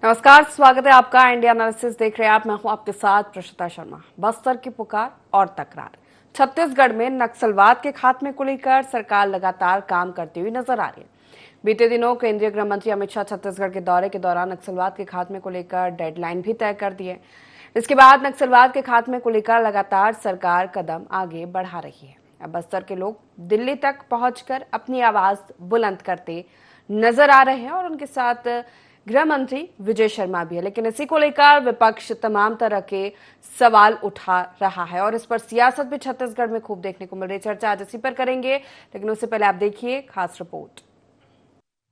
नमस्कार, स्वागत है आपका इंडिया एनालिसिस देख रहे हैं आप। मैं हूं आपके साथ प्रशिता शर्मा। बस्तर की पुकार और तकरार। छत्तीसगढ़ में नक्सलवाद के खात्मे को लेकर सरकार लगातार काम करती हुई नजर आ रही है। बीते दिनों केंद्रीय गृह मंत्री अमित शाह छत्तीसगढ़ के दौरे के दौरान नक्सलवाद के खात्मे को लेकर डेडलाइन भी तय कर दी है। इसके बाद नक्सलवाद के खात्मे को लेकर लगातार सरकार कदम आगे बढ़ा रही है। अब बस्तर के लोग दिल्ली तक पहुंचकर अपनी आवाज बुलंद करते नजर आ रहे हैं और उनके साथ गृह मंत्री विजय शर्मा भी है। लेकिन इसी को लेकर विपक्ष तमाम तरह के सवाल उठा रहा है और इस पर सियासत भी छत्तीसगढ़ में खूब देखने को मिल रही है। चर्चा आज इसी पर करेंगे, लेकिन उससे पहले आप देखिए खास रिपोर्ट।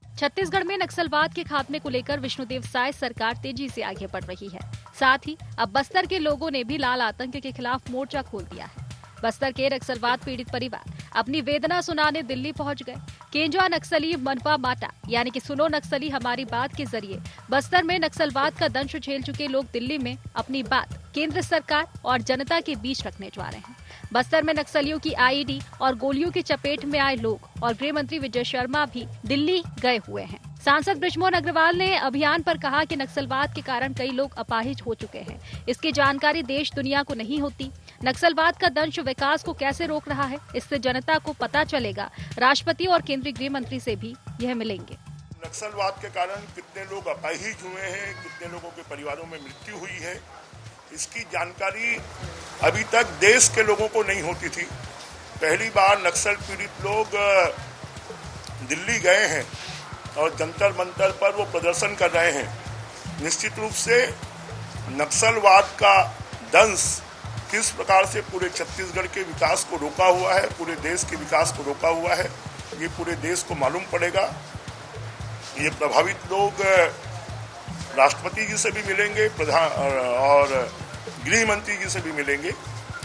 छत्तीसगढ़ में नक्सलवाद के खात्मे को लेकर विष्णुदेव साय सरकार तेजी से आगे बढ़ रही है। साथ ही अब बस्तर के लोगों ने भी लाल आतंक के खिलाफ मोर्चा खोल दिया है। बस्तर के नक्सलवाद पीड़ित परिवार अपनी वेदना सुनाने दिल्ली पहुंच गए। केंजुआ नक्सली मनपा माटा यानी कि सुनो नक्सली हमारी बात के जरिए बस्तर में नक्सलवाद का दंश झेल चुके लोग दिल्ली में अपनी बात केंद्र सरकार और जनता के बीच रखने जा रहे हैं। बस्तर में नक्सलियों की आईईडी और गोलियों की चपेट में आए लोग और गृह मंत्री विजय शर्मा भी दिल्ली गए हुए हैं। सांसद बृजमोहन अग्रवाल ने अभियान पर कहा कि नक्सलवाद के कारण कई लोग अपाहिज हो चुके हैं। इसकी जानकारी देश दुनिया को नहीं होती। नक्सलवाद का दंश विकास को कैसे रोक रहा है, इससे जनता को पता चलेगा। राष्ट्रपति और केंद्रीय गृह मंत्री से भी यह मिलेंगे। नक्सलवाद के कारण कितने लोग अपाहिज हुए हैं, कितने लोगों के परिवारों में मृत्यु हुई है, इसकी जानकारी अभी तक देश के लोगों को नहीं होती थी। पहली बार नक्सल पीड़ित लोग दिल्ली गए हैं और जंतर मंतर पर वो प्रदर्शन कर रहे हैं। निश्चित रूप से नक्सलवाद का दंश किस प्रकार से पूरे छत्तीसगढ़ के विकास को रोका हुआ है, पूरे देश के विकास को रोका हुआ है, ये पूरे देश को मालूम पड़ेगा। ये प्रभावित लोग राष्ट्रपति जी से भी मिलेंगे, प्रधान और गृह मंत्री जी से भी मिलेंगे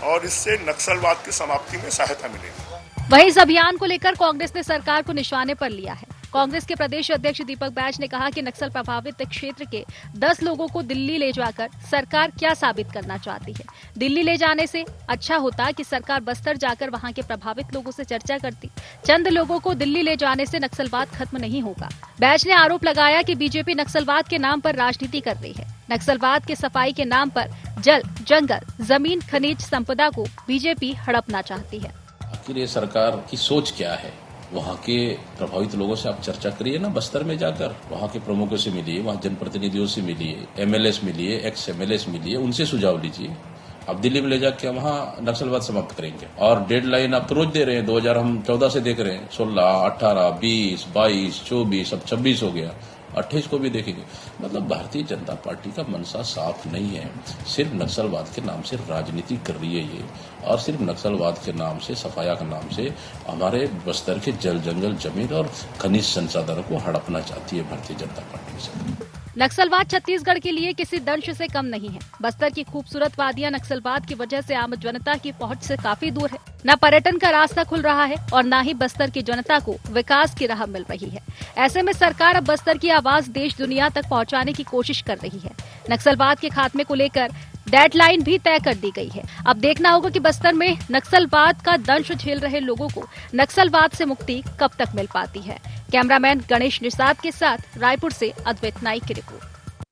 और इससे नक्सलवाद की समाप्ति में सहायता मिलेगी। वहीं इस अभियान को लेकर कांग्रेस ने सरकार को निशाने पर लिया है। कांग्रेस के प्रदेश अध्यक्ष दीपक बैज ने कहा कि नक्सल प्रभावित क्षेत्र के 10 लोगों को दिल्ली ले जाकर सरकार क्या साबित करना चाहती है। दिल्ली ले जाने से अच्छा होता कि सरकार बस्तर जाकर वहां के प्रभावित लोगों से चर्चा करती। चंद लोगों को दिल्ली ले जाने से नक्सलवाद खत्म नहीं होगा। बैज ने आरोप लगाया कि बीजेपी नक्सलवाद के नाम पर राजनीति कर रही है। नक्सलवाद के सफाई के नाम पर जल, जंगल, जमीन, खनिज संपदा को बीजेपी हड़पना चाहती है। आखिर ये सरकार की सोच क्या है? वहाँ के प्रभावित लोगों से आप चर्चा करिए ना, बस्तर में जाकर वहाँ के प्रमुखों से मिलिए, वहाँ जनप्रतिनिधियों से मिलिए, एमएलए मिलिए, एक्स एमएलए मिलिए, उनसे सुझाव लीजिए। अब दिल्ली में ले जाके वहाँ नक्सलवाद समाप्त करेंगे। और डेडलाइन आप तो रोज दे रहे हैं, 2014 से देख रहे हैं, 16, 18, 20, 22, 24, अब 26 हो गया, 28 को भी देखेंगे। मतलब भारतीय जनता पार्टी का मनसा साफ नहीं है। सिर्फ नक्सलवाद के नाम से राजनीति कर रही है ये, और सिर्फ नक्सलवाद के नाम से, सफाया के नाम से हमारे बस्तर के जल, जंगल, जमीन और खनिज संसाधनों को हड़पना चाहती है भारतीय जनता पार्टी से। नक्सलवाद छत्तीसगढ़ के लिए किसी दंश से कम नहीं है। बस्तर की खूबसूरत वादियां नक्सलवाद की वजह से आम जनता की पहुंच से काफी दूर है। न पर्यटन का रास्ता खुल रहा है और न ही बस्तर की जनता को विकास की राह मिल रही है। ऐसे में सरकार अब बस्तर की आवाज देश दुनिया तक पहुंचाने की कोशिश कर रही है। नक्सलवाद के खात्मे को लेकर डेडलाइन भी तय कर दी गई है। अब देखना होगा कि बस्तर में नक्सलवाद का दंश झेल रहे लोगों को नक्सलवाद से मुक्ति कब तक मिल पाती है। कैमरामैन गणेश निषाद के साथ रायपुर से अद्वैत नाइक की रिपोर्ट।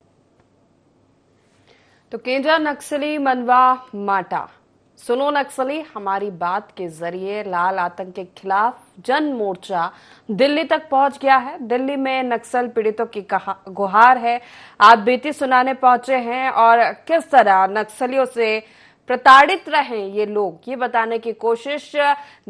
तो केंद्रीय नक्सली मनवा माटा सुनो नक्सली हमारी बात के जरिए लाल आतंक के खिलाफ जन मोर्चा दिल्ली तक पहुंच गया है। दिल्ली में नक्सल पीड़ितों की गुहार है। आप बेटी सुनाने पहुंचे हैं और किस तरह नक्सलियों से प्रताड़ित रहे ये लोग, ये बताने की कोशिश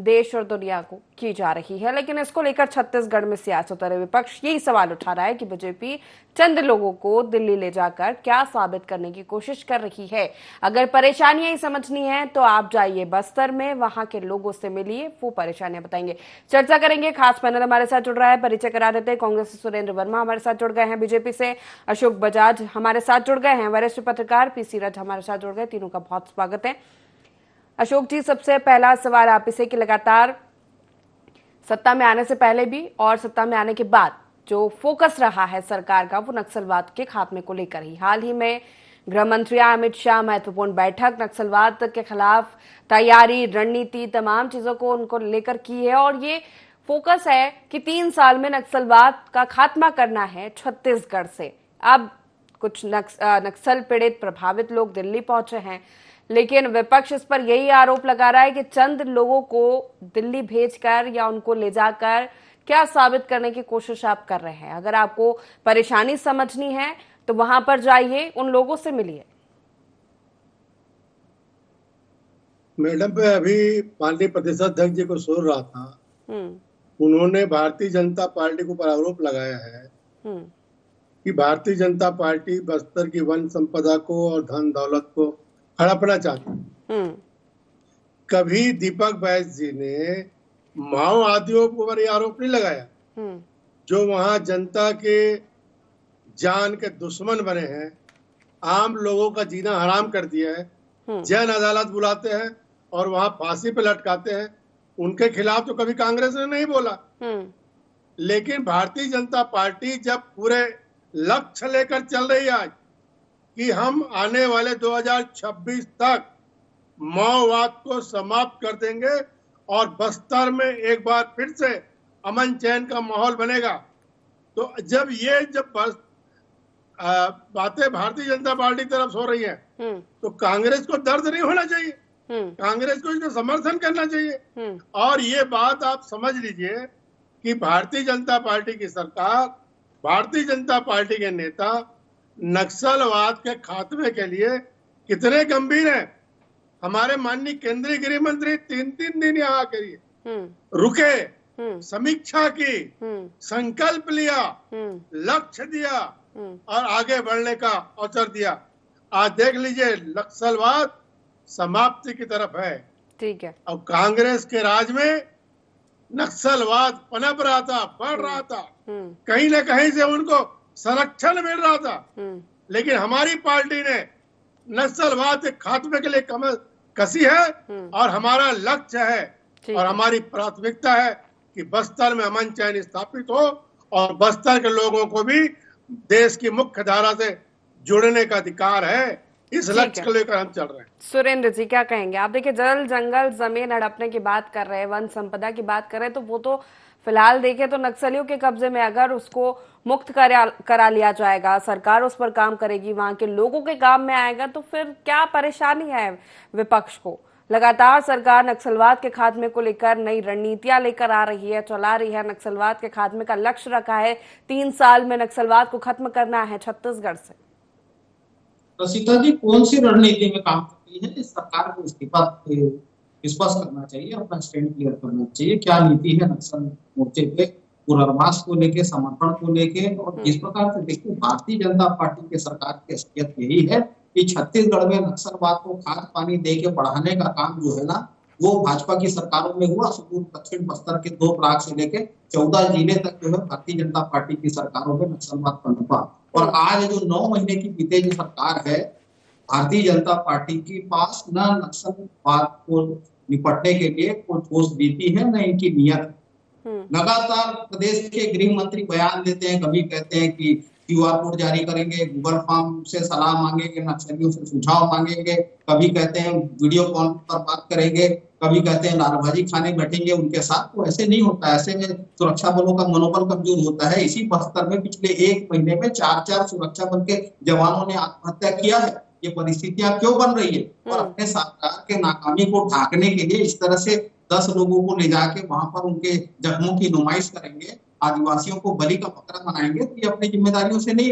देश और दुनिया को की जा रही है। लेकिन इसको लेकर छत्तीसगढ़ में सियासत और विपक्ष यही सवाल उठा रहा है कि बीजेपी चंद लोगों को दिल्ली ले जाकर क्या साबित करने की कोशिश कर रही है। अगर परेशानियां ही समझनी है तो आप जाइए बस्तर में, वहां के लोगों से मिलिए, वो परेशानियां बताएंगे। चर्चा करेंगे, खास पैनल हमारे साथ जुड़ रहा है। परिचय करा देते हैं, कांग्रेस से सुरेंद्र वर्मा हमारे साथ जुड़ गए हैं, बीजेपी से अशोक बजाज हमारे साथ जुड़ गए हैं, वरिष्ठ पत्रकार पीसी रथ हमारे साथ जुड़ गए। तीनों का बहुत स्वागत है। अशोक जी, सबसे पहला सवाल आप इसे कि लगातार सत्ता में आने से पहले भी और सत्ता में आने के बाद जो फोकस रहा है सरकार का वो नक्सलवाद के खात्मे को लेकर ही। हाल ही में गृह मंत्री अमित शाह महत्वपूर्ण बैठक नक्सलवाद के खिलाफ तैयारी, रणनीति, तमाम चीजों को उनको लेकर की है और ये फोकस है कि 3 साल में नक्सलवाद का खात्मा करना है छत्तीसगढ़ से। अब कुछ नक्सल पीड़ित प्रभावित लोग दिल्ली पहुंचे हैं, लेकिन विपक्ष इस पर यही आरोप लगा रहा है कि चंद लोगों को दिल्ली भेजकर या उनको ले जाकर क्या साबित करने की कोशिश आप कर रहे हैं। अगर आपको परेशानी समझनी है तो वहां पर जाइए, उन लोगों से मिलिए। मैडम, मैं अभी पार्टी प्रदेश अध्यक्ष जी को सुन रहा था। उन्होंने भारतीय जनता पार्टी के ऊपर आरोप लगाया है कि भारतीय जनता पार्टी बस्तर की वन संपदा को और धन दौलत को हड़पना चाहती है। कभी दीपक बैस जी ने माओवादियों के ऊपर यह आरोप नहीं लगाया, जो वहां जनता के जान के दुश्मन बने हैं, आम लोगों का जीना हराम कर दिया है, जन अदालत बुलाते हैं और वहां फांसी पे लटकाते हैं। उनके खिलाफ तो कभी कांग्रेस ने नहीं बोला। लेकिन भारतीय जनता पार्टी जब पूरे लक्ष्य लेकर चल रही है आज कि हम आने वाले 2026 तक माओवाद को समाप्त कर देंगे और बस्तर में एक बार फिर से अमन चैन का माहौल बनेगा, तो जब बातें भारतीय जनता पार्टी की तरफ हो रही हैं, तो कांग्रेस को दर्द नहीं होना चाहिए, कांग्रेस को इसका समर्थन करना चाहिए। और ये बात आप समझ लीजिए कि भारतीय जनता पार्टी की सरकार, भारतीय जनता पार्टी के नेता नक्सलवाद के खात्मे के लिए कितने गंभीर हैं। हमारे माननीय केंद्रीय गृह मंत्री 3-3 दिन यहाँ आकर रुके, समीक्षा की, संकल्प लिया, लक्ष्य दिया और आगे बढ़ने का अवसर दिया। आज देख लीजिए, नक्सलवाद समाप्ति की तरफ है। ठीक है। और कांग्रेस के राज में नक्सलवाद पनप रहा था, बढ़ रहा था, कहीं न कहीं से उनको संरक्षण मिल रहा था। लेकिन हमारी पार्टी ने नक्सलवाद के खात्मे के लिए कमर कसी है और हमारा लक्ष्य है और हमारी प्राथमिकता है कि बस्तर में अमन चैन स्थापित हो और बस्तर के लोगों को भी देश की मुख्य धारा से जुड़ने का अधिकार है। इस लक्ष्य को लेकर हम चल रहे हैं। सुरेंद्र जी, क्या कहेंगे आप? देखिए, जल जंगल जमीन हड़पने की बात कर रहे हैं, वन संपदा की बात कर रहे हैं, तो वो तो फिलहाल देखें तो नक्सलियों के कब्जे में। अगर उसको मुक्त करा लिया जाएगा, सरकार उस पर काम करेगी, वहां के लोगों के काम में आएगा, तो फिर क्या परेशानी है विपक्ष को? लगातार सरकार नक्सलवाद के खात्मे को लेकर नई रणनीतियां लेकर आ रही है, चला रही है। नक्सलवाद के खात्मे का लक्ष्य रखा है, 3 साल में नक्सलवाद को खत्म करना है छत्तीसगढ़ से। रसिका जी, कौन सी रणनीति में काम करती है? इस सरकार को इस्तीफा स्पष्ट करना चाहिए, अपना स्टैंड क्लियर करना चाहिए। क्या नीति है नक्सल मोर्चे पे, पुनर्वास को लेके, समर्पण को लेके? और जिस प्रकार से देखिए, भारतीय जनता पार्टी के सरकार की हैसियत यही है कि छत्तीसगढ़ में नक्सलवाद को खाद पानी दे के बढ़ाने का काम जो है ना, वो भाजपा की सरकारों में हुआ। सुदूर दक्षिण बस्तर के 2 ब्लॉक से लेके 14 जिले तक जो है भारतीय जनता पार्टी की सरकारों में नक्सलवाद पनपा। और आज जो 9 महीने की बीते जो सरकार है भारतीय जनता पार्टी के पास, न नक्सलवाद को निपटने के लिए कोई ठोस नीति है, न इनकी नियत। लगातार प्रदेश के गृह मंत्री बयान देते हैं, कभी कहते हैं कि QR कोड जारी करेंगे, गूगल फॉर्म से सलाह मांगेंगे, नक्सलियों से सुझाव मांगेंगे, कभी कहते हैं वीडियो कॉल पर बात करेंगे, कभी कहते हैं नाराबाजी खाने बैठेंगे उनके साथ। तो ऐसे नहीं होता, ऐसे में सुरक्षा बलों का मनोबल कमजोर होता है। इसी बस्तर में पिछले 1 महीने में 4 सुरक्षा बल के जवानों ने आत्महत्या किया है। ये परिस्थितियां क्यों बन रही है? और अपने सरकार के नाकामी को ढांकने के लिए इस तरह से 10 लोगों को ले जाके वहां पर उनके जख्मों की नुमाइश करेंगे, आदिवासियों को बलि का बकरा बनाएंगे, तो ये अपनी जिम्मेदारियों से नहीं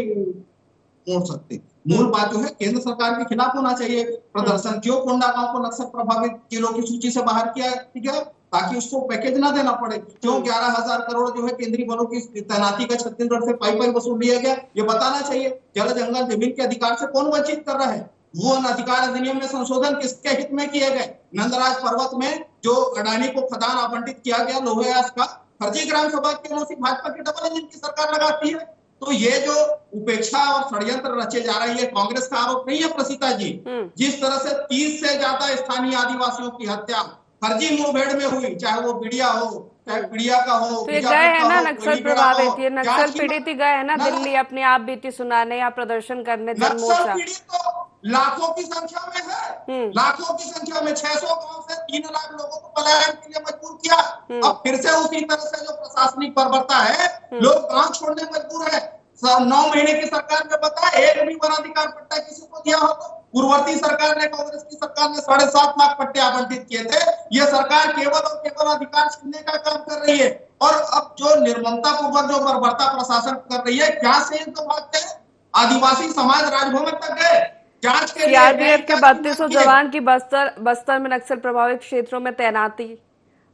मोड़ सकते। मूल बात जो है, केंद्र सरकार के खिलाफ होना चाहिए प्रदर्शन। क्यों कोंडागांव को नक्सल प्रभावित जिलों की सूची से बाहर किया गया? ताकि उसको पैकेज ना देना पड़े। क्यों 11,000 करोड़ जो है केंद्रीय बलों की तैनाती का छत्तीसगढ़ से पाई वसूल लिया गया? ये बताना चाहिए। जल जंगल जमीन के अधिकार से कौन वंचित कर रहा है? वो अधिकार अधिनियम में संशोधन किसके हित में किए गए? नंदराज पर्वत में जो अडानी को खदान आवंटित किया गया लोहियास का, फर्जी ग्राम सभा के भाजपा की डबल इंजन की सरकार लगाती है। तो ये जो उपेक्षा और षड्यंत्र रचे जा रही है, कांग्रेस का आरोप नहीं है प्रसीता जी। जिस तरह से 30 से ज्यादा स्थानीय आदिवासियों की हत्या फर्जी मुठभेड़ में हुई, चाहे वो बिड़िया हो, चाहे पीड़िया का हो, तो गए है ना नक्सल प्रभावित, ये नक्सल पीड़ित ही गए है ना दिल्ली अपनी आप बीती सुनाने या प्रदर्शन करने। नक्सल पीड़ित तो लाखों की संख्या में है, लाखों की संख्या में 600 गांव से 3 लाख लोगों को पलायन के लिए मजबूर किया। अब फिर से उसी तरह से जो प्रशासनिक बर्बरता है, लोग गांव छोड़ने मजबूर है। 9 महीने की सरकार में बताया एक भी वनाधिकार पट्टा किसी को दिया हो तो? पूर्ववर्ती सरकार ने, कांग्रेस की सरकार ने 7.5 लाख पट्टे आवंटित किए थे। यह सरकार केवल और केवल अधिकार छीनने का काम कर रही है और अब जो निर्ममता पूर्वक जो बर्बरता प्रशासन कर रही है, क्या से तो भागते हैं? आदिवासी समाज राजभवन तक गए जांच के लिए। सीआरपीएफ के 3200 जवान की बस्तर में नक्सल प्रभावित क्षेत्रों में तैनाती,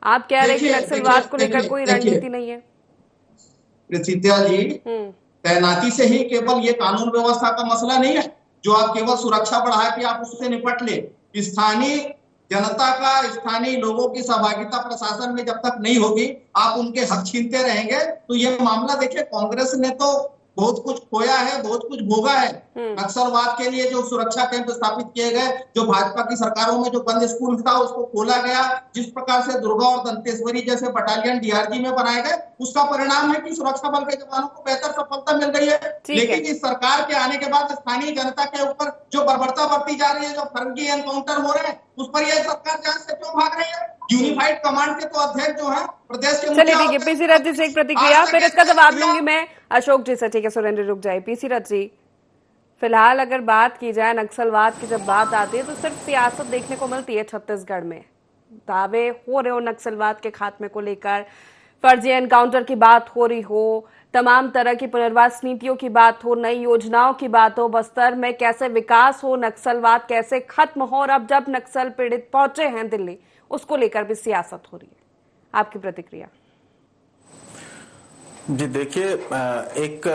आप कह रहे हैं कि नक्सलवाद को लेकर कोई रणनीति नहीं है? प्रसिद्धिया जी, तैनाती से ही केवल ये कानून व्यवस्था का मसला नहीं है जो आप केवल सुरक्षा बढ़ा के आप उससे निपट ले। स्थानीय जनता का, स्थानीय लोगों की सहभागिता प्रशासन में जब तक नहीं होगी, आप उनके हक छीनते रहेंगे तो ये मामला देखिए, कांग्रेस ने तो बहुत कुछ खोया है, बहुत कुछ भोगा है। नक्सलवाद के लिए जो सुरक्षा कैंप स्थापित किए गए, जो भाजपा की सरकारों में जो बंद स्कूल था उसको खोला गया, जिस प्रकार से दुर्गा और दंतेश्वरी जैसे बटालियन डीआरजी में बनाए गए, उसका परिणाम है कि सुरक्षा बल के जवानों को बेहतर सफलता मिल रही है। लेकिन इस सरकार के आने के बाद स्थानीय जनता के ऊपर जो बर्बरता बरती जा रही है, जो फर्जी एनकाउंटर हो रहे हैं, उस पर यह सरकार जांच से क्यों भाग रही है? यूनिफाइड कमांड के तो अध्यक्ष जो है प्रदेश के, चलिए ठीक है, पीसी रथ जी से एक प्रतिक्रिया, फिर इसका जवाब लूंगी मैं अशोक जी से। ठीक है सुरेंद्र, रुक जाए। पीसी रथ जी, फिलहाल अगर बात की जाए नक्सलवाद की, जब बात आती है तो सिर्फ सियासत देखने को मिलती है छत्तीसगढ़ में। दावे हो रहे हो नक्सलवाद के खात्मे को लेकर, फर्जी एनकाउंटर की बात हो रही हो, तमाम तरह की पुनर्वास नीतियों की बात हो, नई योजनाओं की बात हो, बस्तर में कैसे विकास हो, नक्सलवाद कैसे खत्म हो, और अब जब नक्सल पीड़ित पहुंचे हैं दिल्ली, उसको लेकर भी सियासत हो रही है। आपकी प्रतिक्रिया? जी देखिए, एक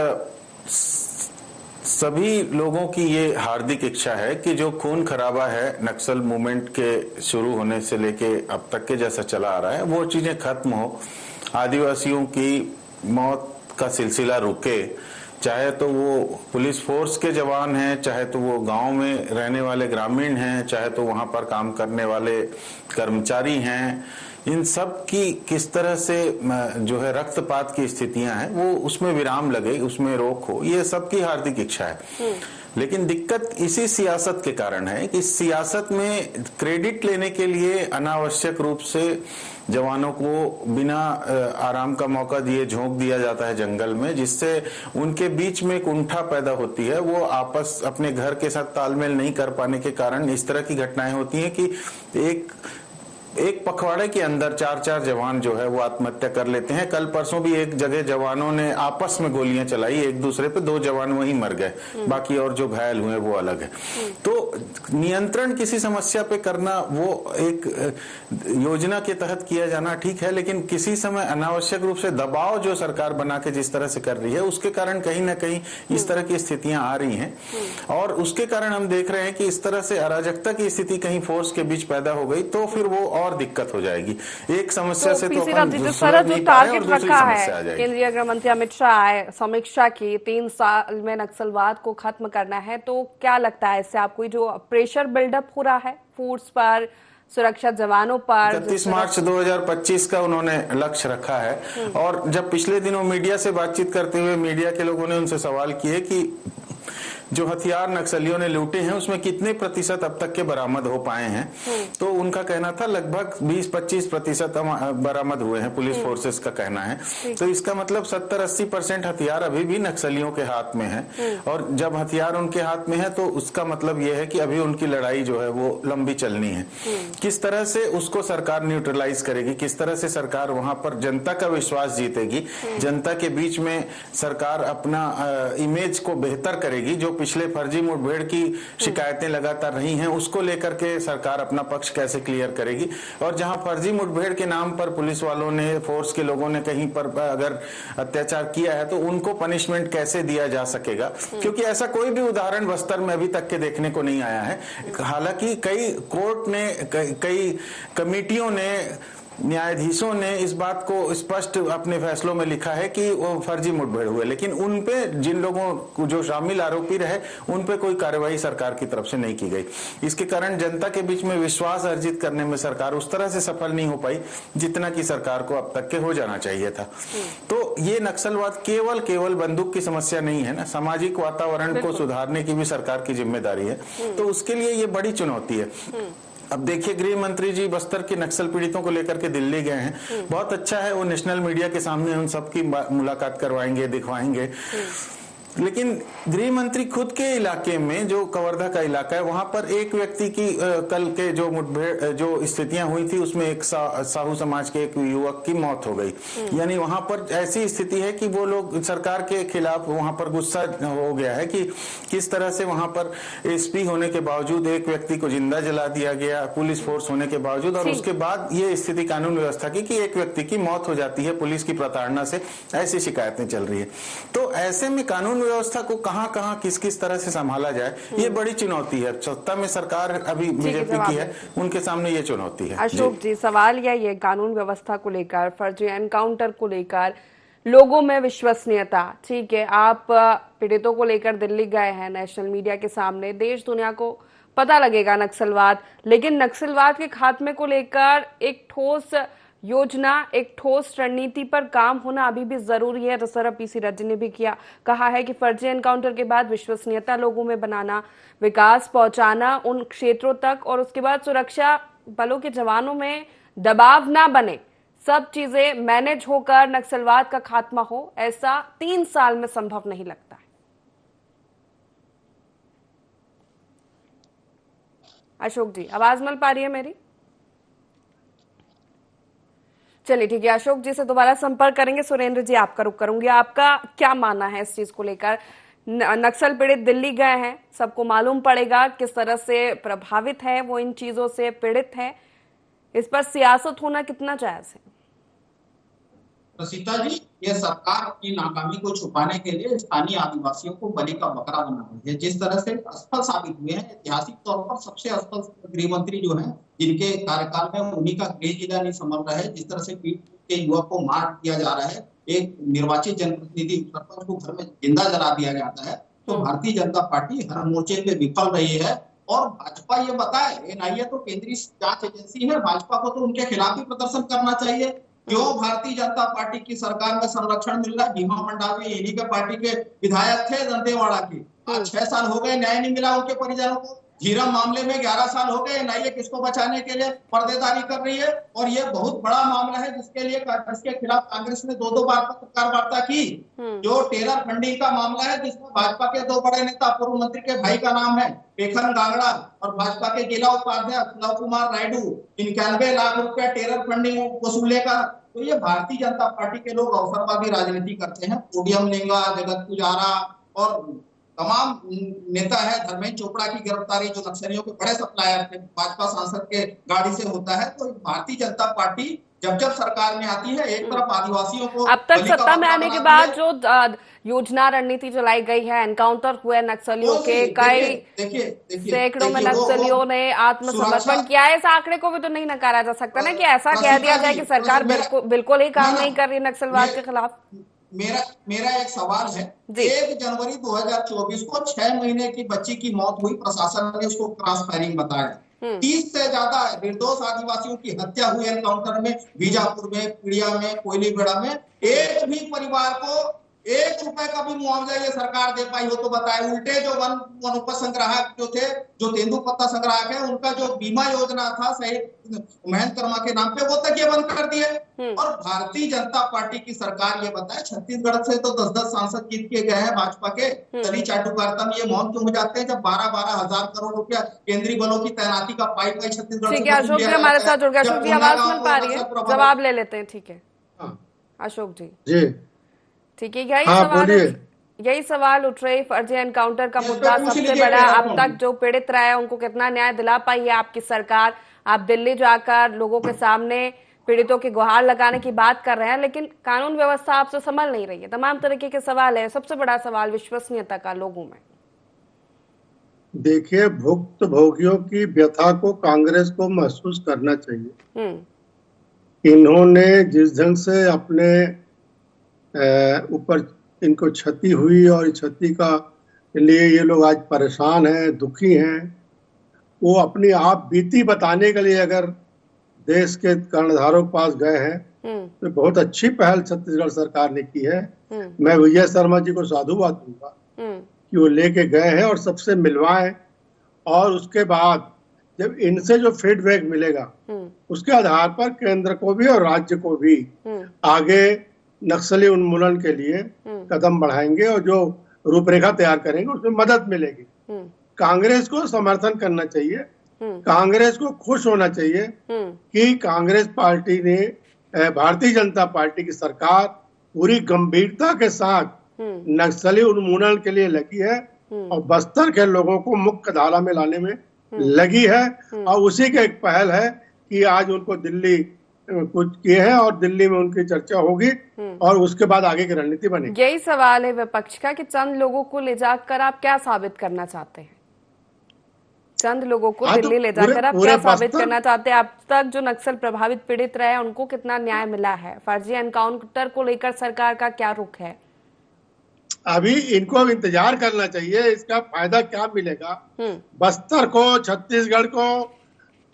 सभी लोगों की ये हार्दिक इच्छा है कि जो खून खराबा है नक्सल मूवमेंट के शुरू होने से लेके अब तक के जैसा चला आ रहा है, वो चीजें खत्म हो, आदिवासियों की मौत का सिलसिला रुके, चाहे तो वो पुलिस फोर्स के जवान हैं, चाहे तो वो गांव में रहने वाले ग्रामीण हैं, चाहे तो वहां पर काम करने वाले कर्मचारी हैं, इन सब की किस तरह से जो है रक्तपात की स्थितियां हैं वो उसमें विराम लगे, उसमें रोक हो, ये सबकी हार्दिक इच्छा है। लेकिन दिक्कत इसी सियासत के कारण है कि सियासत में क्रेडिट लेने के लिए अनावश्यक रूप से जवानों को बिना आराम का मौका दिए झोंक दिया जाता है जंगल में, जिससे उनके बीच में एक उंठा पैदा होती है। वो आपस अपने घर के साथ तालमेल नहीं कर पाने के कारण इस तरह की घटनाएं होती हैं कि एक पखवाड़े के अंदर 4-4 जवान जो है वो आत्महत्या कर लेते हैं। कल परसों भी एक जगह जवानों ने आपस में गोलियां चलाई एक दूसरे पे, 2 जवान वहीं मर गए, बाकी और जो घायल हुए वो अलग है। तो नियंत्रण किसी समस्या पे करना वो एक योजना के तहत किया जाना ठीक है, लेकिन किसी समय अनावश्यक रूप से दबाव जो सरकार बना के जिस तरह से कर रही है उसके कारण कहीं ना कहीं इस तरह की स्थितियां आ रही हैं, और उसके कारण हम देख रहे हैं कि इस तरह से अराजकता की स्थिति कहीं फोर्स के बीच पैदा हो गई तो फिर वो और दिक्कत हो जाएगी। एक समस्या से तो अपन जो टारगेट रखा है केंद्रीय गृह मंत्री अमित शाह समीक्षा की 3 साल में नक्सलवाद को खत्म करना है, तो क्या लगता है इससे आपको जो प्रेशर बिल्डअप हो रहा है फोर्स पर, सुरक्षा जवानों पर? 31 मार्च 2025 का उन्होंने लक्ष्य रखा है, और जब पिछले दिनों मीडिया से बातचीत करते हुए मीडिया के लोगों ने उनसे सवाल किए कि जो हथियार नक्सलियों ने लूटे हैं उसमें कितने प्रतिशत अब तक के बरामद हो पाए हैं, तो उनका कहना था लगभग 20-25% बरामद हुए हैं, पुलिस फोर्सेस का कहना है। तो इसका मतलब 70-80% हथियार अभी भी नक्सलियों के हाथ में है, और जब हथियार उनके हाथ में है तो उसका मतलब यह है कि अभी उनकी लड़ाई जो है वो लंबी चलनी है। किस तरह से उसको सरकार न्यूट्रलाइज करेगी, किस तरह से सरकार वहां पर जनता का विश्वास जीतेगी, जनता के बीच में सरकार अपना इमेज को बेहतर करेगी, जो पिछले फर्जी मुठभेड़ की शिकायतें लगातार रही हैं उसको लेकर के सरकार अपना पक्ष कैसे क्लियर करेगी, और जहां फर्जी मुठभेड़ के नाम पर पुलिस वालों ने, फोर्स के लोगों ने कहीं पर अगर अत्याचार किया है तो उनको पनिशमेंट कैसे दिया जा सकेगा, क्योंकि ऐसा कोई भी उदाहरण बस्तर में अभी तक के देखने को नहीं आया है। हालांकि कई कोर्ट ने, कई कमेटियों ने, न्यायाधीशों ने इस बात को स्पष्ट अपने फैसलों में लिखा है कि वो फर्जी मुठभेड़ हुए, लेकिन उन पे जिन लोगों को जो शामिल आरोपी रहे उन पे कोई कार्रवाई सरकार की तरफ से नहीं की गई। इसके कारण जनता के बीच में विश्वास अर्जित करने में सरकार उस तरह से सफल नहीं हो पाई जितना कि सरकार को अब तक के हो जाना चाहिए था। तो ये नक्सलवाद केवल बंदूक की समस्या नहीं है ना, सामाजिक वातावरण को सुधारने की भी सरकार की जिम्मेदारी है, तो उसके लिए ये बड़ी चुनौती है। अब देखिए, गृह मंत्री जी बस्तर के नक्सल पीड़ितों को लेकर के दिल्ली गए हैं, बहुत अच्छा है, वो नेशनल मीडिया के सामने उन सबकी मुलाकात करवाएंगे, दिखवाएंगे। लेकिन गृह मंत्री खुद के इलाके में, जो कवर्धा का इलाका है, वहां पर एक व्यक्ति की कल के जो मुठभेड़, जो स्थितियां हुई थी, उसमें एक साहू समाज के एक युवक की मौत हो गई। यानी वहां पर ऐसी स्थिति है कि वो लोग सरकार के खिलाफ वहां पर गुस्सा हो गया है कि किस तरह से वहां पर एसपी होने के बावजूद एक व्यक्ति को जिंदा जला दिया गया, पुलिस फोर्स होने के बावजूद, और उसके बाद ये स्थिति कानून व्यवस्था की कि एक व्यक्ति की मौत हो जाती है पुलिस की प्रताड़ना से। ऐसी शिकायतें चल रही है। तो ऐसे में कानून व्यवस्था को कहां किस किस तरह से संभाला जाए, ये बड़ी चुनौती है। सत्ता में सरकार अभी बीजेपी की है, उनके सामने ये चुनौती है। अशोक जी, सवाल ये कानून व्यवस्था को लेकर, फर्जी एनकाउंटर को लेकर, लोगों में विश्वसनीयता, ठीक है, आप पीड़ितों को लेकर दिल्ली गए हैं, नेशनल मीडिया के सामने देश दुनिया को पता लगेगा नक्सलवाद, लेकिन नक्सलवाद के खात्मे को लेकर एक ठोस योजना, एक ठोस रणनीति पर काम होना अभी भी जरूरी है। रसरा पीसी रेड्डी ने भी कहा है कि फर्जी एनकाउंटर के बाद विश्वसनीयता लोगों में बनाना, विकास पहुंचाना उन क्षेत्रों तक, और उसके बाद सुरक्षा बलों के जवानों में दबाव ना बने, सब चीजें मैनेज होकर नक्सलवाद का खात्मा हो, ऐसा 3 साल में संभव नहीं लगता है। अशोक जी, आवाज मिल पा रही है मेरी? चलिए ठीक है, अशोक जी से दोबारा संपर्क करेंगे। सुरेंद्र जी, आपका रुख करूंगी, आपका क्या मानना है इस चीज को लेकर? नक्सल पीड़ित दिल्ली गए हैं, सबको मालूम पड़ेगा किस तरह से प्रभावित है वो, इन चीजों से पीड़ित है, इस पर सियासत होना कितना जायज है? सीता जी, ये सरकार अपनी नाकामी को छुपाने के लिए स्थानीय आदिवासियों को बलि का बकरा बना रही है। जिस तरह से असफल साबित हुए हैं, ऐतिहासिक तौर पर सबसे असफल गृह मंत्री जो है, जिनके कार्यकाल में उन्हीं का गृह जिला नहीं संभल रहा है, जिस तरह से पीड़ित के युवक को मार दिया जा रहा है, एक निर्वाचित जनप्रतिनिधि सरपंच को घर में जिंदा जला दिया जाता है, तो भारतीय जनता पार्टी हर मोर्चे पे विफल रही है। और भाजपा ये बताए, एनआईए तो केंद्रीय जांच एजेंसी है, भाजपा को तो उनके खिलाफ ही प्रदर्शन करना चाहिए। क्यों भारतीय जनता पार्टी की सरकार में संरक्षण मिल रहा है? भीमा मंडावी इन्हीं के पार्टी के विधायक थे दंतेवाड़ा के, आज 6 साल हो गए, न्याय नहीं मिला उनके परिजनों को। झीरम मामले में 11 साल हो गए, एनआईए किसको बचाने के लिए पर्देदारी कर रही है। और ये बहुत बड़ा मामला है जिसके खिलाफ कांग्रेस ने 2 बार पत्रकार वार्ता की। जो टेरर फंडिंग का मामला है, जिसमें भाजपा के 2 बड़े नेता, पूर्व मंत्री के भाई का नाम है पेखन गागड़ा, और भाजपा के जिला उपाध्यक्ष लव कुमार नायडू, 91 लाख रुपया टेरर फंडिंग वसूले का। तो ये भारतीय जनता पार्टी के लोग अवसरवादी राजनीति करते हैं। पोडियम लिंगा, जगत पुजारा और तमाम नेता है, धर्मेंद्र चोपड़ा की गिरफ्तारी, जो नक्सलियों के बड़े सप्लायर थे, भाजपा सांसद के गाड़ी से होता है। तो भारतीय जनता पार्टी जब सरकार में आती है, एक तरफ आदिवासियों को, अब तक सत्ता में आने के बाद जो योजना रणनीति चलाई गई है, एनकाउंटर हुए नक्सलियों के, कई सैकड़ों में नक्सलियों ने आत्मसमर्पण किया है, इस आंकड़े को भी तो नहीं नकारा जा सकता ना कि ऐसा कह दिया जाए कि सरकार बिल्कुल ही काम नहीं कर रही नक्सलवाद के खिलाफ। मेरा एक सवाल है, 1 जनवरी 2024 को 6 महीने की बच्ची की मौत हुई, प्रशासन ने उसको क्रॉस फायरिंग बताया। 30 से ज्यादा निर्दोष आदिवासियों की हत्या हुई एनकाउंटर में, बीजापुर में, पीड़िया में, कोयलीबेड़ा में। एक भी परिवार को 1 रुपए का भी मुआवजा ये सरकार दे पाई हो तो बताए। उल्टे जो वनोपज संग्राहक जो थे, जो तेंदुपत्ता संग्राहक है, उनका जो बीमा योजना था शहीद महेंद्र कर्मा के नाम पे, वो तक ये बंद कर दिए। और भारतीय जनता पार्टी की सरकार ये बताए, छत्तीसगढ़ से तो 10-10 सांसद जीत के गए हैं भाजपा के, तभी चाटुकारिता में ये मौन क्यों हो जाते हैं जब 12-12 हजार करोड़ रुपया केंद्रीय बलों की तैनाती का पाइप छत्तीसगढ़ से। अशोक जी हमारे साथ जुड़ गए, अशोक जी आवाज मिल पा रही है, जवाब ले लेते हैं। ठीक है अशोक जी, ठीक है, यही सवाल उठ रहे, फर्जी एनकाउंटर का मुद्दा सबसे बड़ा। अब तक जो पीड़ित रहा है उनको कितना न्याय दिला पाई है आपकी सरकार? आप दिल्ली जाकर लोगों के सामने पीड़ितों की गुहार लगाने की बात कर रहे हैं, लेकिन कानून व्यवस्था आपसे संभल नहीं रही है। तमाम तरीके के सवाल है, सबसे बड़ा सवाल विश्वसनीयता का लोगों में। देखिए, भुक्त भोगियों की व्यथा को कांग्रेस को महसूस करना चाहिए। इन्होंने जिस ढंग से अपने ऊपर इनको क्षति हुई और इस क्षति का लिए ये लोग आज परेशान हैं, दुखी हैं, वो अपनी आप बीती बताने के लिए अगर देश के कर्णधारों के पास गए हैं तो बहुत अच्छी पहल छत्तीसगढ़ सरकार ने की है। मैं विजय शर्मा जी को साधुवाद दूंगा कि वो लेके गए हैं और सबसे मिलवाएं, और उसके बाद जब इनसे जो फीडबैक मिलेगा उसके आधार पर केंद्र को भी और राज्य को भी आगे नक्सली उन्मूलन के लिए कदम बढ़ाएंगे। और जो रूपरेखा तैयार करेंगे, उसमें मदद मिलेगी। कांग्रेस को समर्थन करना चाहिए, कांग्रेस को खुश होना चाहिए कि कांग्रेस पार्टी ने, भारतीय जनता पार्टी की सरकार पूरी गंभीरता के साथ नक्सली उन्मूलन के लिए लगी है और बस्तर के लोगों को मुख्य धारा में लाने में लगी है। और उसी का एक पहल है कि आज उनको दिल्ली कुछ किए हैं और दिल्ली में उनकी चर्चा होगी और उसके बाद आगे की रणनीति बनेगी। यही सवाल है विपक्ष का कि चंद लोगों को ले जाकर आप क्या साबित करना चाहते हैं? चंद लोगों को दिल्ली ले जाकर आप क्या साबित करना चाहते हैं? अब तक जो नक्सल प्रभावित पीड़ित रहे उनको कितना न्याय मिला है? फर्जी एनकाउंटर को लेकर सरकार का क्या रुख है? अभी इनको अब इंतजार करना चाहिए, इसका फायदा क्या मिलेगा बस्तर को, छत्तीसगढ़ को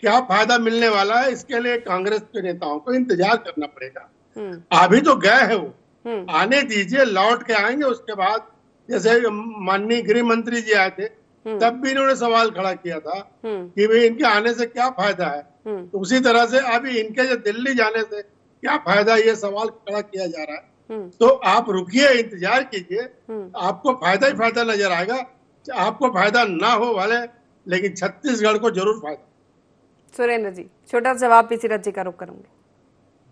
क्या फायदा मिलने वाला है, इसके लिए कांग्रेस के नेताओं को इंतजार करना पड़ेगा। अभी तो गए हैं वो, आने दीजिए, लौट के आएंगे। उसके बाद जैसे माननीय गृह मंत्री जी आए थे तब भी इन्होंने सवाल खड़ा किया था कि भाई इनके आने से क्या फायदा है, तो उसी तरह से अभी इनके जो दिल्ली जाने से क्या फायदा, ये सवाल खड़ा किया जा रहा है। तो आप रुकिए, इंतजार कीजिए, आपको फायदा ही फायदा नजर आएगा। आपको फायदा ना हो वाले, लेकिन छत्तीसगढ़ को जरूर फायदा। सुरेंद्र जी, छोटा जवाब पीसी रथ जी का रुख करूंगी।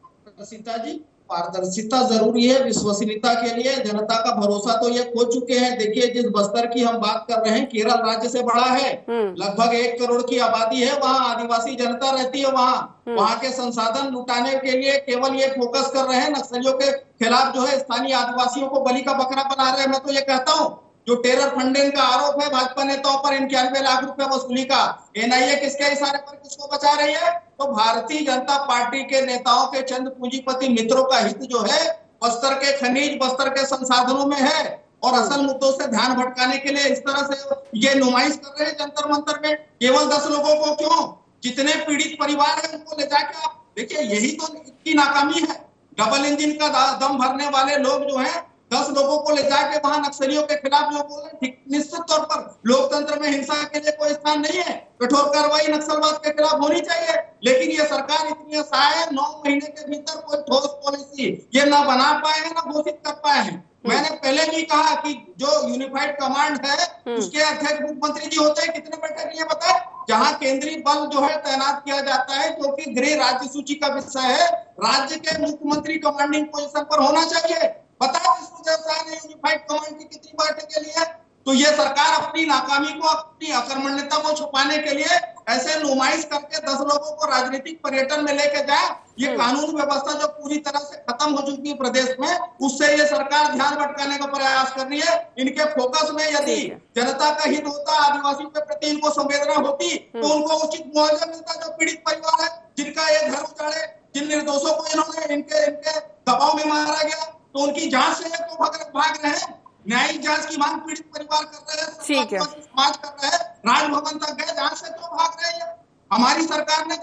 पारदर्शिता जी, पारदर्शिता जरूरी है विश्वसनीयता के लिए। जनता का भरोसा तो ये खो चुके हैं। देखिए, जिस बस्तर की हम बात कर रहे हैं, केरल राज्य से बड़ा है, लगभग 1 करोड़ की आबादी है, वहाँ आदिवासी जनता रहती है। वहाँ के संसाधन लुटाने के लिए केवल ये फोकस कर रहे हैं, नक्सलियों के खिलाफ जो है स्थानीय आदिवासियों को बलि का बकरा बना रहे हैं। मैं तो ये कहता हूँ, जो टेरर फंडिंग का आरोप है भाजपा नेताओं पर, 91 लाख रुपए वसूली का, एनआईए किसके इशारे पर किसको बचा रही है? तो भारतीय जनता पार्टी के नेताओं के चंद पूंजीपति मित्रों का हित जो है बस्तर के खनिज, बस्तर के संसाधनों में है, और असल मुद्दों से ध्यान भटकाने के लिए इस तरह से ये नुमाइश कर रहे हैं जंतर मंतर में। केवल 10 लोगों को क्यों, जितने पीड़ित परिवार है उनको ले जाके आप देखिए, यही तो इनकी नाकामी है। डबल इंजन का दम भरने वाले लोग जो है 10 लोगों को ले जाके वहां नक्सलियों के खिलाफ जो बोल रहे हैं, निश्चित तौर पर लोकतंत्र में हिंसा के लिए कोई स्थान नहीं है। कठोर कार्रवाई नक्सलवाद के खिलाफ होनी चाहिए, लेकिन ये सरकार इतनी असहाय है, 9 महीने के भीतर कोई ठोस पॉलिसी ये ना बना पाए हैं, ना घोषित कर पाए हैं। मैंने पहले भी कहा कि जो यूनिफाइड कमांड है उसके अध्यक्ष मुख्यमंत्री जी होते हैं। कितने बैठक लिए बताए? जहां केंद्रीय बल जो है तैनात किया जाता है, क्योंकि गृह राज्य सूची का विषय है, राज्य के मुख्यमंत्री कमांडिंग पोजीशन पर होना चाहिए। पता है विष्णुदेव साय ने यूनिफाइड कमांड की कितनी बैठक के लिए? तो ये सरकार अपनी नाकामी को, अपनी अकर्मण्यता को छुपाने के लिए ऐसे नुमाइश करके 10 लोगों को राजनीतिक पर्यटन में लेके जाए। ये कानून व्यवस्था जो पूरी तरह से खत्म हो चुकी है प्रदेश में, उससे ये सरकार ध्यान भटकाने का प्रयास कर रही है। इनके फोकस में यदि जनता का हित होता, आदिवासियों के प्रति इनको संवेदना होती, तो उनको उचित मुआवजा मिलता। जो पीड़ित परिवार है, जिनका ये घर उजाड़े, जिन निर्दोषों को इन्होंने इनके दबाव में मारा गया, तो उनकी जांच से तो भाग रहे हैं। न्यायिक जांच की मांग पीड़ित परिवार कर रहे हैं, ठीक है, समाज कर रहे हैं, राजभवन तक गए, जांच से क्यों भाग रहे हैं? हमारी सरकार ने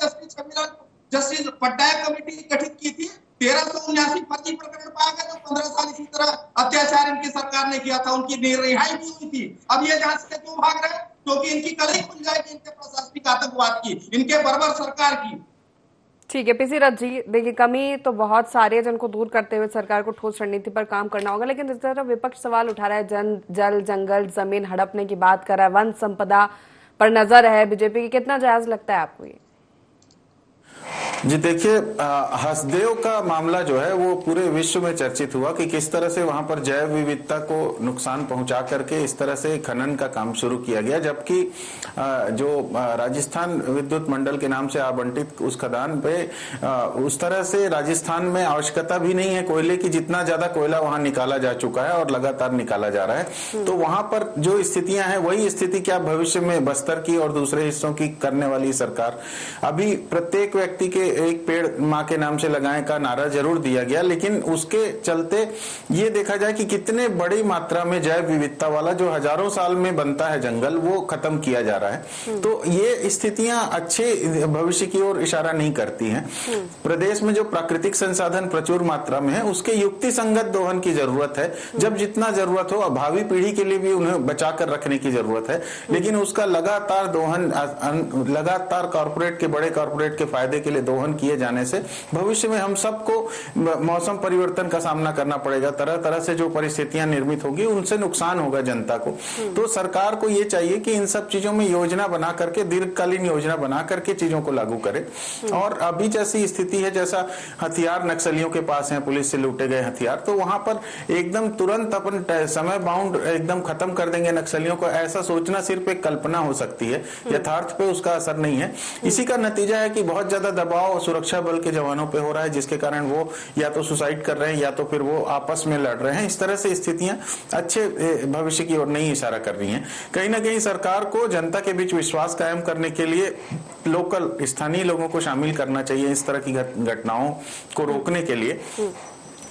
जस्टिस पट्टायक कमेटी गठित की थी। 1379 फर्जी प्रकरण पाया गया, जो 15 साल इसी तरह अत्याचार इनकी सरकार ने किया था, उनकी रिहाई भी हुई थी। अब ये जांच से क्यों भाग रहे हैं? क्योंकि इनकी कलई खुल जाएगी इनके प्रशासनिक आतंकवाद की, इनके बर्बर सरकार की। ठीक है पीसी रथ जी, देखिए कमी तो बहुत सारी है जिनको दूर करते हुए सरकार को ठोस रणनीति पर काम करना होगा, लेकिन इस तरह विपक्ष सवाल उठा रहा है, जल जंगल जमीन हड़पने की बात कर रहा है, वन संपदा पर नजर है बीजेपी की, कितना जायज लगता है आपको ये? जी देखिए, हसदेव का मामला जो है वो पूरे विश्व में चर्चित हुआ कि किस तरह से वहां पर जैव विविधता को नुकसान पहुंचा करके इस तरह से खनन का काम शुरू किया गया, जबकि जो राजस्थान विद्युत मंडल के नाम से आवंटित उस खदान पे उस तरह से राजस्थान में आवश्यकता भी नहीं है कोयले की, जितना ज्यादा कोयला वहां निकाला जा चुका है और लगातार निकाला जा रहा है। तो वहां पर जो स्थितियां हैं वही स्थिति क्या भविष्य में बस्तर की और दूसरे हिस्सों की करने वाली सरकार? अभी प्रत्येक व्यक्ति के एक पेड़ मां के नाम से लगाएं का नारा जरूर दिया गया, लेकिन उसके चलते ये देखा जाए कि कितने बड़ी मात्रा में जैव विविधता वाला जो हजारों साल में बनता है जंगल, वो खत्म किया जा रहा है। तो ये स्थितियां अच्छे भविष्य की ओर इशारा नहीं करती हैं। प्रदेश में जो प्राकृतिक संसाधन प्रचुर मात्रा में है, उसके युक्ति संगत दोहन की जरूरत है। जब जितना जरूरत हो, भावी पीढ़ी के लिए भी उन्हें बचा कर रखने की जरूरत है, लेकिन उसका लगातार दोहन, लगातार कॉर्पोरेट के, बड़े कॉर्पोरेट के फायदे के लिए दोहन दोहन किए जाने से भविष्य में हम सबको मौसम परिवर्तन का सामना करना पड़ेगा। तरह तरह से जो परिस्थितियां निर्मित होगी उनसे नुकसान होगा जनता को। तो सरकार को ये चाहिए कि इन सब चीजों में योजना बना करके, दीर्घकालीन योजना बना करके चीजों को लागू करे। और अभी जैसी स्थिति है, जैसा हथियार नक्सलियों के पास है, पुलिस से लूटे गए हथियार, तो वहां पर एकदम तुरंत अपन समय बाउंड एकदम खत्म कर देंगे नक्सलियों को, ऐसा सोचना सिर्फ एक कल्पना हो सकती है, यथार्थ पे उसका असर नहीं है। इसी का नतीजा है कि बहुत ज्यादा दबाव सुरक्षा बल के जवानों पे हो रहा है, जिसके कारण वो या तो सुसाइड कर रहे हैं या तो फिर वो आपस में लड़ रहे हैं। इस तरह से स्थितियां अच्छे भविष्य की ओर नहीं इशारा कर रही हैं। कहीं ना कहीं सरकार को जनता के बीच विश्वास कायम करने के लिए लोकल स्थानीय लोगों को शामिल करना चाहिए इस तरह की घटनाओं को रोकने के लिए,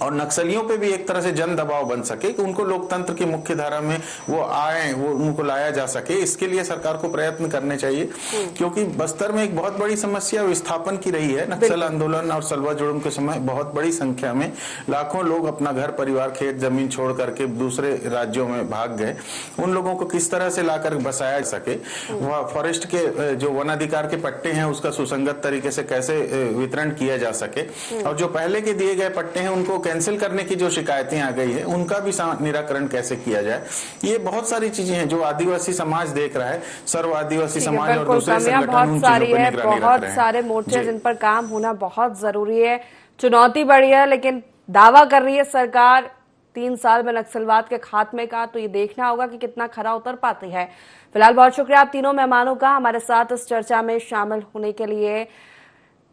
और नक्सलियों पे भी एक तरह से जन दबाव बन सके कि उनको लोकतंत्र की मुख्य धारा में वो आए, वो उनको लाया जा सके। इसके लिए सरकार को प्रयत्न करने चाहिए, क्योंकि बस्तर में एक बहुत बड़ी समस्या विस्थापन की रही है। नक्सल आंदोलन और सलवा जुड़ूम के समय बहुत बड़ी संख्या में लाखों लोग अपना घर परिवार, खेत जमीन छोड़ करके दूसरे राज्यों में भाग गए। उन लोगों को किस तरह से लाकर बसाया जा सके, वह फॉरेस्ट के जो वन अधिकार के पट्टे हैं उसका सुसंगत तरीके से कैसे वितरण किया जा सके, और जो पहले के दिए गए पट्टे हैं उनको कैंसिल करने की जो शिकायतें आ गई है उनका भी निराकरण कैसे किया जाए। ये बहुत सारी चीजें हैं जो आदिवासी समाज देख रहा है, सर्व आदिवासी समाज और दूसरे संगठन उन चीजों पर निगरानी रख रहे हैं। बहुत सारे मोर्चे जिन पर काम होना बहुत जरूरी है। चुनौती बड़ी है, लेकिन दावा कर रही है सरकार 3 साल में नक्सलवाद के खात्मे का, तो ये देखना होगा कि कितना खरा उतर पाती है। फिलहाल बहुत शुक्रिया आप तीनों मेहमानों का हमारे साथ इस चर्चा में शामिल होने के लिए।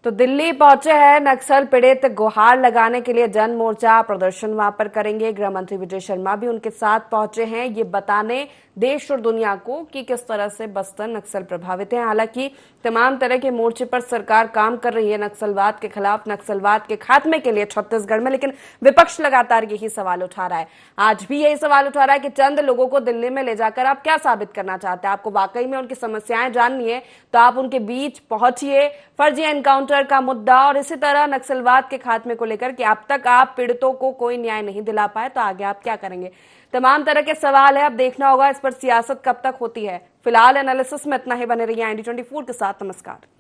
तो दिल्ली पहुंचे हैं नक्सल पीड़ित, गुहार लगाने के लिए जन मोर्चा प्रदर्शन वहां पर करेंगे। गृह मंत्री विजय शर्मा भी उनके साथ पहुंचे हैं, ये बताने देश और दुनिया को कि किस तरह से बस्तर नक्सल प्रभावित है। हालांकि तमाम तरह के मोर्चे पर सरकार काम कर रही है नक्सलवाद के खिलाफ, नक्सलवाद के खात्मे के लिए छत्तीसगढ़ में, लेकिन विपक्ष लगातार यही सवाल उठा रहा है। आज भी यही सवाल उठा रहा है कि चंद लोगों को दिल्ली में ले जाकर आप क्या साबित करना चाहते हैं। आपको वाकई में उनकी समस्याएं जाननी है तो आप उनके बीच पहुंचिए। फर्जी एनकाउंटर का मुद्दा और इसी तरह नक्सलवाद के खात्मे को लेकर कि अब तक आप पीड़ितों को कोई न्याय नहीं दिला पाए, तो आगे आप क्या करेंगे। तमाम तरह के सवाल है, अब देखना होगा इस पर सियासत कब तक होती है। फिलहाल एनालिसिस में इतना ही, बने रहिए IND24 के साथ। नमस्कार।